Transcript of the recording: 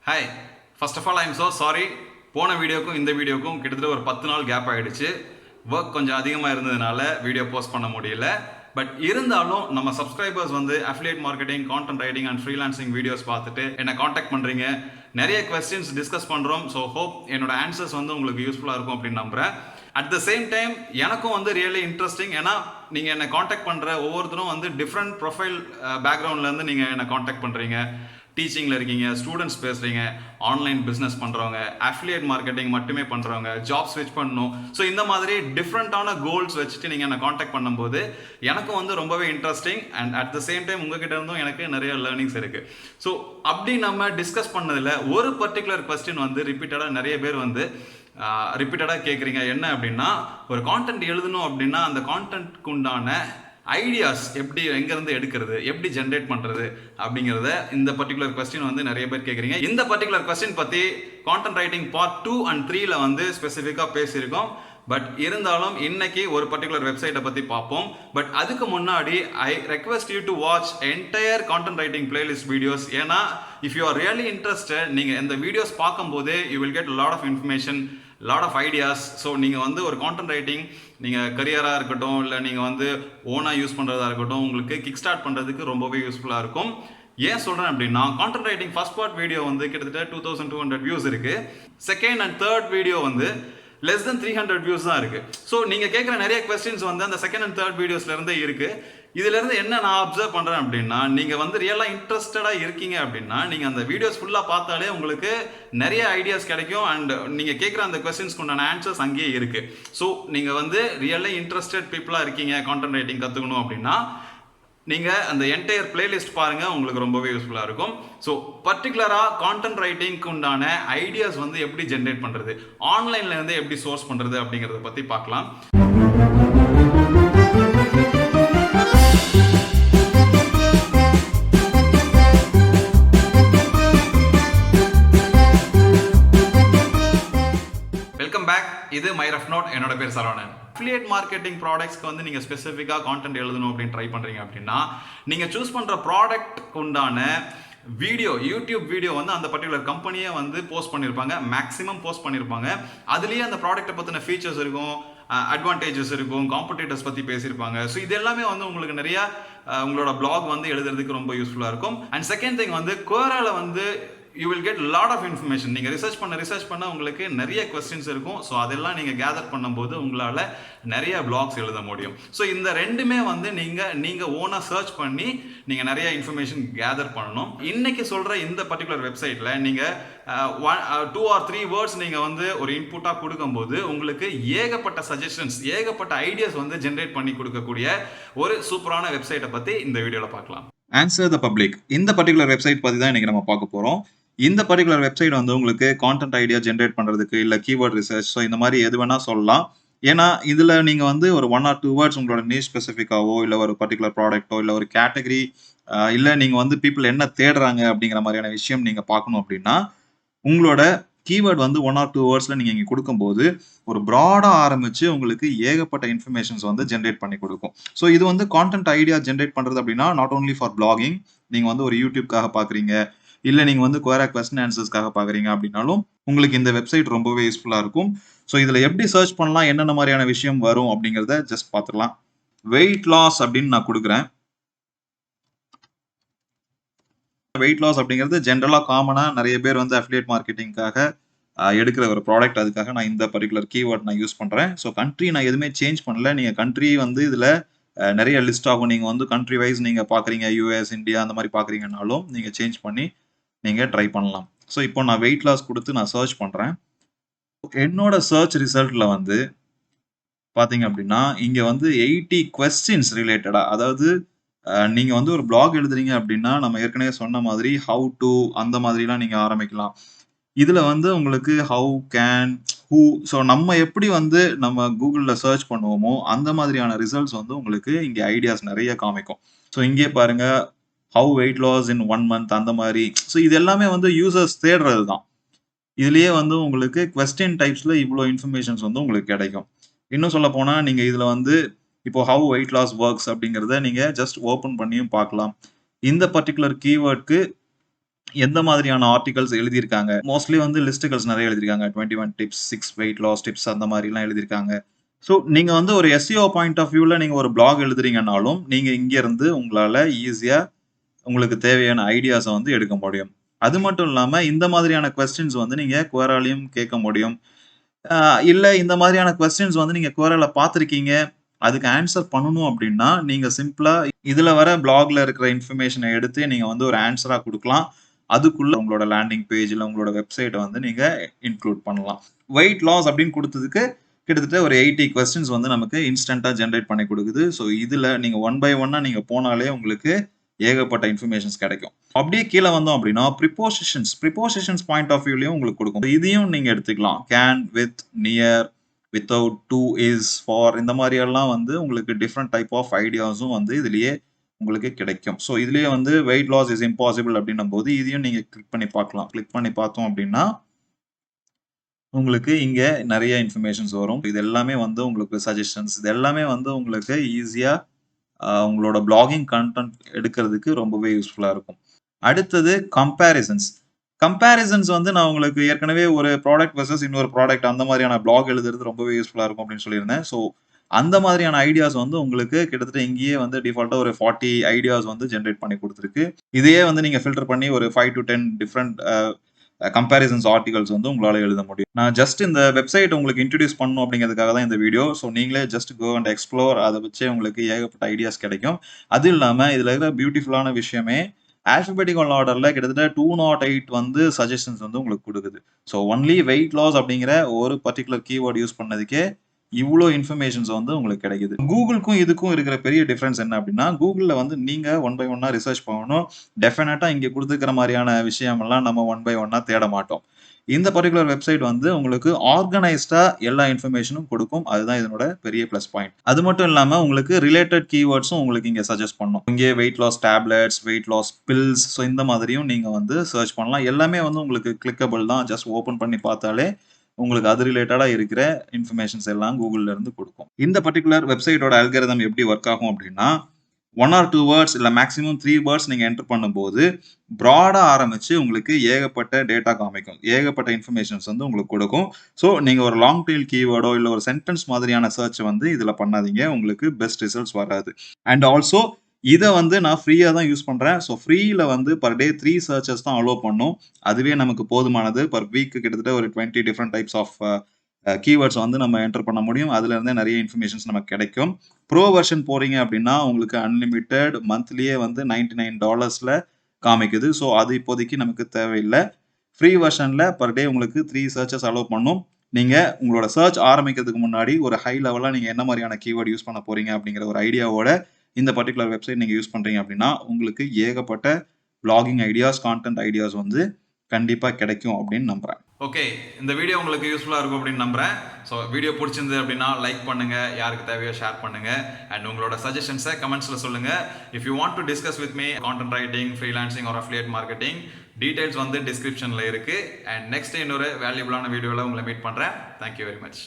Hi, first of all I am so sorry. போன வீடியோக்கும் இந்த வீடியோக்கும் கிட்டத்தட்ட ஒரு 10 நாள் கேப் ஆகிடுச்சு. ஒர்க் கொஞ்சம் அதிகமாக இருந்ததுனால வீடியோ போஸ்ட் பண்ண முடியல. பட் இருந்தாலும் நம்ம சப்ஸ்கிரைபர்ஸ் வந்து affiliate marketing, content writing and freelancing videos பார்த்துட்டு என்னை காண்டாக்ட் பண்ணுறீங்க. நிறைய கொஸ்டின்ஸ் டிஸ்கஸ் பண்ணுறோம். ஸோ ஹோப் என்னோட ஆன்சர்ஸ் வந்து உங்களுக்கு யூஸ்ஃபுல்லாக இருக்கும் அப்படின்னு நம்புகிறேன். அட் த சேம் டைம் எனக்கும் வந்து ரியலி இன்ட்ரெஸ்டிங். ஏன்னா நீங்கள் என்னை காண்டாக்ட் பண்ணுற ஒவ்வொருத்தரும் வந்து டிஃப்ரெண்ட் ப்ரொஃபைல் பேக்ரவுண்ட்லேருந்து நீங்கள் என்னை காண்டாக்ட் பண்ணுறீங்க. டீச்சிங்கில் இருக்கீங்க, ஸ்டூடெண்ட்ஸ் பேசுகிறீங்க, ஆன்லைன் பிஸ்னஸ் பண்ணுறவங்க, அஃபிலியேட் மார்க்கெட்டிங் மட்டுமே பண்ணுறவங்க, ஜாப் ஸ்விட்ச் பண்ணணும். ஸோ இந்த மாதிரி டிஃப்ரெண்ட்டான கோல்ஸ் வச்சுட்டு நீங்கள் என்னை காண்டாக்ட் பண்ணும்போது எனக்கும் வந்து ரொம்பவே interesting. And at the same time உங்ககிட்ட இருந்தும் எனக்கு நிறைய லேர்னிங்ஸ் இருக்குது. ஸோ அப்படி நம்ம டிஸ்கஸ் பண்ணதில் ஒரு பர்டிகுலர் கொஸ்டின் வந்து ரிப்பீட்டடாக நிறைய பேர் வந்து ரிப்பீட்டடாக கேட்குறீங்க. என்ன அப்படின்னா, ஒரு கான்டென்ட் எழுதணும் அப்படின்னா அந்த கான்டென்ட்க்கு உண்டான ஐடியாஸ் எப்படி எங்கேருந்து எடுக்கிறது, எப்படி ஜென்ரேட் பண்ணுறது அப்படிங்கிறத இந்த பர்டிகுலர் கொஸ்டின் வந்து நிறைய பேர் கேட்குறீங்க. இந்த பர்டிகுலர் கொஸ்டின் பற்றி கான்டென்ட் ரைட்டிங் பார்ட் 2 and 3ல வந்து ஸ்பெசிஃபிக்காக பேசியிருக்கோம். பட் இருந்தாலும் இன்னைக்கு ஒரு பர்டிகுலர் வெப்சைட்டை பற்றி பார்ப்போம். பட் அதுக்கு முன்னாடி I request you to watch entire content writing playlist videos. ஏன்னா if you are really interested, நீங்கள் இந்த வீடியோஸ் பார்க்கும்போது you will get lot of information, lot of ideas. So நீங்கள் வந்து ஒரு கான்டென்ட் ரைட்டிங் நீங்கள் கரியராக இருக்கட்டும், இல்லை நீங்கள் வந்து ஓனாக யூஸ் பண்ணுறதா இருக்கட்டும், உங்களுக்கு கிக் ஸ்டார்ட் பண்ணுறதுக்கு ரொம்பவே யூஸ்ஃபுல்லாக இருக்கும். ஏன் சொல்கிறேன் அப்படின்னா, content writing first part video வந்து கிட்டத்தட்ட 2200 வியூஸ் இருக்குது. செகண்ட் அண்ட் தேர்ட் வீடியோ வந்து less than 300 வியூஸ் தான் இருக்குது. ஸோ நீங்கள் கேட்குற நிறைய கொஸ்டின்ஸ் வந்து அந்த செகண்ட் அண்ட் தேர்ட் வீடியோஸ்லேருந்தே இருக்குது. இதுலேருந்து என்ன நான் அப்சர்வ் பண்ணுறேன் அப்படின்னா, நீங்கள் வந்து ரியலாக இன்ட்ரெஸ்டடாக இருக்கீங்க அப்படின்னா நீங்கள் அந்த வீடியோஸ் ஃபுல்லாக பார்த்தாலே உங்களுக்கு நிறைய ஐடியாஸ் கிடைக்கும். அண்ட் நீங்கள் கேட்குற அந்த கொஸ்டின்ஸ்க்கு உண்டான ஆன்சர்ஸ் அங்கேயே இருக்குது. ஸோ நீங்கள் வந்து ரியலாக இன்ட்ரெஸ்டட் பீப்புளாக இருக்கீங்க கான்டென்ட் ரைட்டிங் கற்றுக்கணும் அப்படின்னா நீங்கள் அந்த என்டையர் பிளேலிஸ்ட் பாருங்கள், உங்களுக்கு ரொம்பவே யூஸ்ஃபுல்லாக இருக்கும். ஸோ பர்டிகுலராக கான்டென்ட் ரைட்டிங்க்கு உண்டான ஐடியாஸ் வந்து எப்படி ஜென்ரேட் பண்ணுறது, ஆன்லைனில் இருந்து எப்படி சோர்ஸ் பண்ணுறது அப்படிங்கிறத பற்றி பார்க்கலாம். Welcome back. இது மை ரஃப் நோட். என்னோட பேர் சரவணன். அஃபிலியேட் மார்க்கெட்டிங் ப்ராடக்ட்ஸ்க்கு வந்து நீங்கள் ஸ்பெசிஃபிக்காக கான்டென்ட் எழுதணும் அப்படின்னு ட்ரை பண்ணுறீங்க அப்படின்னா, நீங்கள் சூஸ் பண்ணுற ப்ராடக்ட்க்கு உண்டான வீடியோ, யூடியூப் வீடியோ வந்து அந்த பர்டிகுலர் கம்பெனியை வந்து போஸ்ட் பண்ணியிருப்பாங்க, மேக்ஸிமம் போஸ்ட் பண்ணியிருப்பாங்க. அதுலேயே அந்த ப்ராடக்ட்டை பற்றின ஃபீச்சர்ஸ் இருக்கும், அட்வான்டேஜஸ் இருக்கும், காம்படிட்டர்ஸ் பற்றி பேசியிருப்பாங்க. ஸோ இது எல்லாமே வந்து உங்களுக்கு நிறையா உங்களோட பிளாக் வந்து எழுதுறதுக்கு ரொம்ப யூஸ்ஃபுல்லாக இருக்கும். அண்ட் செகண்ட் திங் வந்து குவரால வந்து you will get lot of information. நீங்கள் ரிசர்ச் பண்ண உங்களுக்கு நிறைய கொஸ்டின்ஸ் இருக்கும். ஸோ அதெல்லாம் நீங்கள் கேதர் பண்ணும்போது உங்களால் நிறைய பிளாக்ஸ் எழுத முடியும். ஸோ இந்த ரெண்டுமே வந்து நீங்கள் ஓனாக சர்ச் பண்ணி நீங்கள் நிறைய இன்ஃபர்மேஷன் கேதர் பண்ணணும். இன்னைக்கு சொல்கிற இந்த பர்டிகுலர் வெப்சைட்டில் நீங்கள் 2 or 3 வேர்ட்ஸ் நீங்கள் வந்து ஒரு இன்புட்டாக கொடுக்கும்போது உங்களுக்கு ஏகப்பட்ட சஜஷன்ஸ், ஏகப்பட்ட ஐடியாஸ் வந்து ஜென்ரேட் பண்ணி கொடுக்கக்கூடிய ஒரு சூப்பரான வெப்சைட்டை பற்றி இந்த வீடியோவில் பார்க்கலாம். Answerthepublic இந்த பர்டிகுலர் வெப்சைட் பற்றி தான் இன்றைக்கி நம்ம பார்க்க போகிறோம். இந்த பர்டிகுலர் வெப்சைட் வந்து உங்களுக்கு கான்டென்ட் ஐடியா ஜென்ரேட் பண்ணுறதுக்கு, இல்லை கீவேர்ட் ரிசர்ச், ஸோ இந்த மாதிரி எது வேணால் சொல்லலாம். ஏன்னா இதில் நீங்கள் வந்து ஒரு 1 or 2 வேர்ட்ஸ் உங்களோட நீஷ் ஸ்பெசிஃபிக்காவோ, இல்லை ஒரு பர்டிகுலர் ப்ராடக்ட்டோ, இல்லை ஒரு கேட்டகரி, இல்லை நீங்கள் வந்து பீப்புள் என்ன தேடுறாங்க அப்படிங்கிற மாதிரியான விஷயம் நீங்கள் பார்க்கணும் அப்படின்னா, உங்களோட கீவேர்ட் வந்து 1 or 2 வேர்ட்ஸில் நீங்கள் இங்கே கொடுக்கும்போது ஒரு ப்ராடாக ஆரம்பித்து உங்களுக்கு ஏகப்பட்ட இன்ஃபர்மேஷன்ஸ் வந்து ஜென்ரேட் பண்ணி கொடுக்கும். ஸோ இது வந்து கான்டென்ட் ஐடியா ஜென்ரேட் பண்ணுறது அப்படின்னா நாட் ஓன்லி ஃபார் பிளாகிங். நீங்கள் வந்து ஒரு யூடியூப்காக பார்க்குறீங்க, இல்லை நீங்கள் வந்து குவரா கொஸ்டின் ஆன்சர்ஸ்க்காக பார்க்குறீங்க அப்படின்னாலும் உங்களுக்கு இந்த வெப்சைட் ரொம்பவே யூஸ்ஃபுல்லாக இருக்கும். ஸோ இதில் எப்படி சர்ச் பண்ணலாம், என்னென்ன மாதிரியான விஷயம் வரும் அப்படிங்கிறத ஜஸ்ட் பார்த்துக்கலாம். வெயிட் லாஸ் அப்படின்னு நான் கொடுக்குறேன். வெயிட் லாஸ் அப்படிங்கிறது ஜென்ரலாக காமனாக நிறைய பேர் வந்து அஃபிலியேட் மார்க்கெட்டிங்காக எடுக்கிற ஒரு ப்ராடக்ட். அதுக்காக நான் இந்த பர்டிகுலர் கீவேர்ட் நான் யூஸ் பண்ணுறேன். ஸோ கண்ட்ரி நான் எதுவுமே சேஞ்ச் பண்ணல. நீங்கள் கண்ட்ரி வந்து இதில் நிறைய லிஸ்ட் ஆகும். நீங்கள் வந்து கண்ட்ரி வைஸ் நீங்கள் பார்க்குறீங்க, யூஎஸ், இந்தியா அந்த மாதிரி பார்க்குறீங்கனாலும் நீங்கள் சேஞ்ச் பண்ணி நீங்கள் ட்ரை பண்ணலாம். ஸோ இப்போ நான் வெயிட் லாஸ் கொடுத்து நான் சர்ச் பண்ணுறேன். என்னோட சர்ச் ரிசல்ட்டில் வந்து பார்த்தீங்க அப்படின்னா இங்கே வந்து 80 கொஸ்டின்ஸ் ரிலேட்டடாக, அதாவது நீங்கள் வந்து ஒரு பிளாக் எழுதுறீங்க அப்படின்னா நம்ம ஏற்கனவே சொன்ன மாதிரி ஹவு டு அந்த மாதிரிலாம் நீங்கள் ஆரம்பிக்கலாம். இதில் வந்து உங்களுக்கு ஹவு, கேன், ஹூ, ஸோ நம்ம எப்படி வந்து நம்ம கூகுளில் சர்ச் பண்ணுவோமோ அந்த மாதிரியான ரிசல்ட்ஸ் வந்து உங்களுக்கு இங்கே ஐடியாஸ் நிறைய காமிக்கும். ஸோ இங்கே பாருங்கள், how weight loss in 1 month அந்த மாதிரி. ஸோ இது எல்லாமே வந்து யூசர்ஸ் தேடுறது தான். இதுலேயே வந்து உங்களுக்கு கொஸ்டின் டைப்ஸில் இவ்வளோ இன்ஃபர்மேஷன்ஸ் வந்து உங்களுக்கு கிடைக்கும். இன்னும் சொல்ல போனால் நீங்கள் இதில் வந்து இப்போ ஹவு வெயிட் லாஸ் ஒர்க்ஸ் அப்படிங்கிறத நீங்கள் ஜஸ்ட் ஓப்பன் பண்ணியும் பார்க்கலாம். இந்த பர்டிகுலர் கீவேர்டுக்கு எந்த மாதிரியான ஆர்டிகல்ஸ் எழுதியிருக்காங்க. மோஸ்ட்லி வந்து லிஸ்டிகல்ஸ் நிறைய எழுதியிருக்காங்க. 21 டிப்ஸ், 6 வெயிட் லாஸ் டிப்ஸ் அந்த மாதிரிலாம் எழுதியிருக்காங்க. ஸோ நீங்க வந்து ஒரு எஸ்இஓ பாயிண்ட் ஆஃப் வியூல நீங்க ஒரு பிளாக் எழுதுறீங்கனாலும், நீங்க இங்க இருந்து உங்களால ஈஸியா உங்களுக்கு தேவையான ஐடியாஸ வந்து எடுக்க முடியும். அது மட்டும் இல்லாம இந்த மாதிரியான கொஸ்டின்ஸ் வந்து நீங்க குவேராலயும் கேட்க முடியும். இல்ல இந்த மாதிரியான கொஸ்டின்ஸ் வந்து நீங்க குவேரால பார்த்திருக்கீங்க. அதுக்கு ஆன்சர் பண்ணணும் அப்டின்னா, நீங்க சிம்பிளா இதுல வர பிளாக்ல இருக்கிற இன்ஃபர்மேஷன எடுத்து நீங்க வந்து ஒரு ஆன்ஸரா குடுக்கலாம். அதுக்குள்ள உங்களோட லேண்டிங் பேஜ் இல்ல உங்களோட வெப்சைட்ட வந்து நீங்க இன்க்ளூட் பண்ணலாம். வெயிட் லாஸ் அப்டின்னு குடுத்ததுக்கு கிட்டத்தட்ட ஒரு 80 கொஸ்டின்ஸ் வந்து நமக்கு இன்ஸ்டன்ட்டா ஜெனரேட் பண்ணி குடுக்குது. ஸோ இதுல நீங்க ஒன் பை ஒன்னா நீங்க போனாலே உங்களுக்கு ஏகப்பட்ட இன்ஃபர்மேஷன்ஸ் கிடைக்கும். அப்படியே கீழ வந்தோம் அப்படின்னா, ப்ரிபோசிஷன்ஸ் பாயிண்ட் ஆஃப் வியூலயும் உங்களுக்கு குடுக்கும். இதையும் நீங்க எடுத்துக்கலாம். Can, with, near, without, to, is, for இந்த மாரி எல்லாம் வந்து உங்களுக்கு டிஃபரெண்ட் டைப் ஆஃப் ஐடியாஸும் வந்து இதுலயே உங்களுக்கு கிடைக்கும். ஸோ இதுலயே வந்து வெயிட் லாஸ் இஸ் இம்பாசிபிள் அப்படின்னும்போது இதையும் நீங்க கிளிக் பண்ணி பார்க்கலாம். கிளிக் பண்ணி பார்த்தோம் அப்படின்னா, உங்களுக்கு இங்க நெறைய இன்ஃபர்மேஷன்ஸ் வரும். இது எல்லாமே வந்து உங்களுக்கு சஜஷன்ஸ் இது எல்லாமே வந்து உங்களுக்கு ஈஸியா உங்களோட பிளாகிங் கன்டென்ட் எடுக்கிறதுக்கு ரொம்பவே யூஸ்ஃபுல்லா இருக்கும். அடுத்தது கம்பேரிசன்ஸ். கம்பேரிசன்ஸ் வந்து நான் உங்களுக்கு ஏற்கனவே ஒரு ப்ராடக்ட் வெர்சஸ் இன்னொரு ப்ராடக்ட் அந்த மாதிரியான பிளாக் எழுதுறது ரொம்பவே யூஸ்ஃபுல்லா இருக்கும் அப்படின்னு சொல்லியிருந்தேன். ஸோ அந்த மாதிரியான ஐடியாஸ் வந்து உங்களுக்கு கிட்டத்தட்ட இங்கேயே வந்து டிஃபால்ட்டா ஒரு 40 ஐடியாஸ் வந்து ஜெனரேட் பண்ணி குடுத்துருக்கு. இதையே வந்து நீங்க ஃபில்டர் பண்ணி ஒரு 5 to 10 டிஃபரெண்ட் கம்பேரிசன்ஸ் ஆர்டிகல்ஸ் வந்து உங்களால எழுத முடியும். நான் ஜஸ்ட் இந்த வெப்சைட் உங்களுக்கு இன்ட்ரோடியூஸ் பண்ணணும் அப்படிங்கிறதுக்காக தான் இந்த வீடியோ. ஸோ நீங்களே ஜஸ்ட் கோ அண்ட் எக்ஸ்ப்ளோர் அத வச்சே உங்களுக்கு ஏகப்பட்ட ஐடியாஸ் கிடைக்கும். அது இல்லாம இதுல இருக்கிற பியூட்டிஃபுல்லான விஷயமே ஆல்பபெடிக்கல் ஆர்டர்ல கிட்டத்தட்ட 208 வந்து சஜஷன்ஸ் வந்து உங்களுக்கு குடுக்குது. ஸோ ஒன்லி வெயிட் லாஸ் அப்படிங்கிற ஒரு பர்ட்டிகுலர் கீவேர்ட் யூஸ் பண்ணதுக்கே இவ்ளோ இன்ஃபர்மேஷன்ஸ் வந்து உங்களுக்கு கிடைக்குது. கூகுளுக்கும் இதுக்கும் இருக்கிற பெரிய டிஃபரன்ஸ் என்ன அப்படின்னா, கூகுள்ல வந்து நீங்க ஒன் பை ஒன்னா ரிசர்ச் பண்ணணும். டெஃபினட்டா இங்க குடுத்துருக்கிற மாரியான விஷயமெல்லாம் நம்ம ஒன் பை ஒன்னா தேட மாட்டோம். இந்த பர்ட்டிகுலர் வெப்சைட் வந்து உங்களுக்கு ஆர்கனைஸ்டா எல்லா இன்ஃபர்மேஷனும் குடுக்கும். அதுதான் இதனோட பெரிய பிளஸ் பாயிண்ட். அது மட்டும் இல்லாம உங்களுக்கு ரிலேட்டட் கீவேர்ட்ஸும் உங்களுக்கு இங்க சஜெஸ்ட் பண்ணும். இங்கே weight loss tablets, weight loss pills so இந்த மாதிரியும் நீங்க வந்து சர்ச் பண்ணலாம். எல்லாமே வந்து உங்களுக்கு கிளிக்கபிள் தான். ஜஸ்ட் ஓப்பன் பண்ணி பார்த்தாலே உங்களுக்கு அது ரிலேட்டடா இருக்கிற இன்ஃபர்மேஷன்ஸ் எல்லாம் கூகுள்ல இருந்து குடுக்கும். இந்த பர்ட்டிகுலர் வெப்சைட்டோட அல்காரிதம் எப்படி வொர்க் ஆகும் அப்படின்னா, 1 or 2 வேர்ட்ஸ் இல்ல மேக்ஸிமம் 3 வேர்ட்ஸ் நீங்க என்டர் பண்ணும்போது, ப்ராடா ஆரம்பிச்சு உங்களுக்கு ஏகப்பட்ட டேட்டா காமிக்கும். ஏகப்பட்ட இன்ஃபர்மேஷன்ஸ் வந்து உங்களுக்கு குடுக்கும். ஸோ நீங்க ஒரு லாங் டெயில் கீவேர்டோ இல்ல ஒரு சென்டென்ஸ் மாதிரியான சர்ச் வந்து இதுல பண்ணாதீங்க. உங்களுக்கு பெஸ்ட் ரிசல்ட்ஸ் வராது. அண்ட் ஆல்சோ இத வந்து நான் ஃப்ரீயா தான் யூஸ் பண்றேன். ஸோ ஃப்ரீல வந்து பெர் டே 3 சர்ச்சஸ் தான் அலோவ் பண்ணும். அதுவே நமக்கு போதுமானது. பெர் வீக் கிட்டத்தட்ட ஒரு 20 டிஃபரெண்ட் டைப்ஸ் ஆஃப் கீவேர்ட்ஸ் வந்து நம்ம என்டர் பண்ண முடியும். அதுல இருந்தே நெறைய இன்ஃபர்மேஷன்ஸ் நமக்கு கிடைக்கும். ப்ரோ வெர்ஷன் போறீங்க அப்படின்னா, உங்களுக்கு அன்லிமிட்டட் மந்த்லியே வந்து $99ல காமிக்குது. ஸோ அது இப்போதைக்கு நமக்கு தேவையில்ல. ஃப்ரீ வெர்ஷன்ல பெர் டே உங்களுக்கு 3 சர்ச்சஸ் அலோவ் பண்ணும். நீங்க உங்களோட சர்ச் ஆரம்பிக்கிறதுக்கு முன்னாடி ஒரு ஹை லெவலா நீங்க என்ன மாரியான கீவேர்ட் யூஸ் பண்ண போறீங்க அப்படிங்கிற ஒரு ஐடியாவோட இந்த பர்ட்டிகுலர் வெப்சைட் நீங்க யூஸ் பண்றீங்க அப்படின்னா, உங்களுக்கு ஏகப்பட்ட வ்ளாகிங் ஐடியாஸ், கான்டென்ட் ஐடியாஸ் வந்து கண்டிப்பா கிடைக்கும் அப்படின்னு நம்புறேன். ஓகே, இந்த வீடியோ உங்களுக்கு யூஸ்ஃபுல்லாக இருக்கும் அப்படின்னு நம்புறேன். ஸோ வீடியோ பிடிச்சிருந்து அப்படின்னா லைக் பண்ணுங்க, யாருக்கு தேவையோ ஷேர் பண்ணுங்க, அண்ட் உங்களோட சஜஷன்ஸை கமெண்ட்ஸில் சொல்லுங்க. If you want to discuss with me content writing, freelancing or affiliate marketing, details வந்து டிஸ்கிரிப்ஷனில் இருக்கு. அண்ட் நெக்ஸ்ட் இன்னொரு வேல்யூபிளான வீடியோவில் உங்களை மீட் பண்ணுறேன். Thank you very much.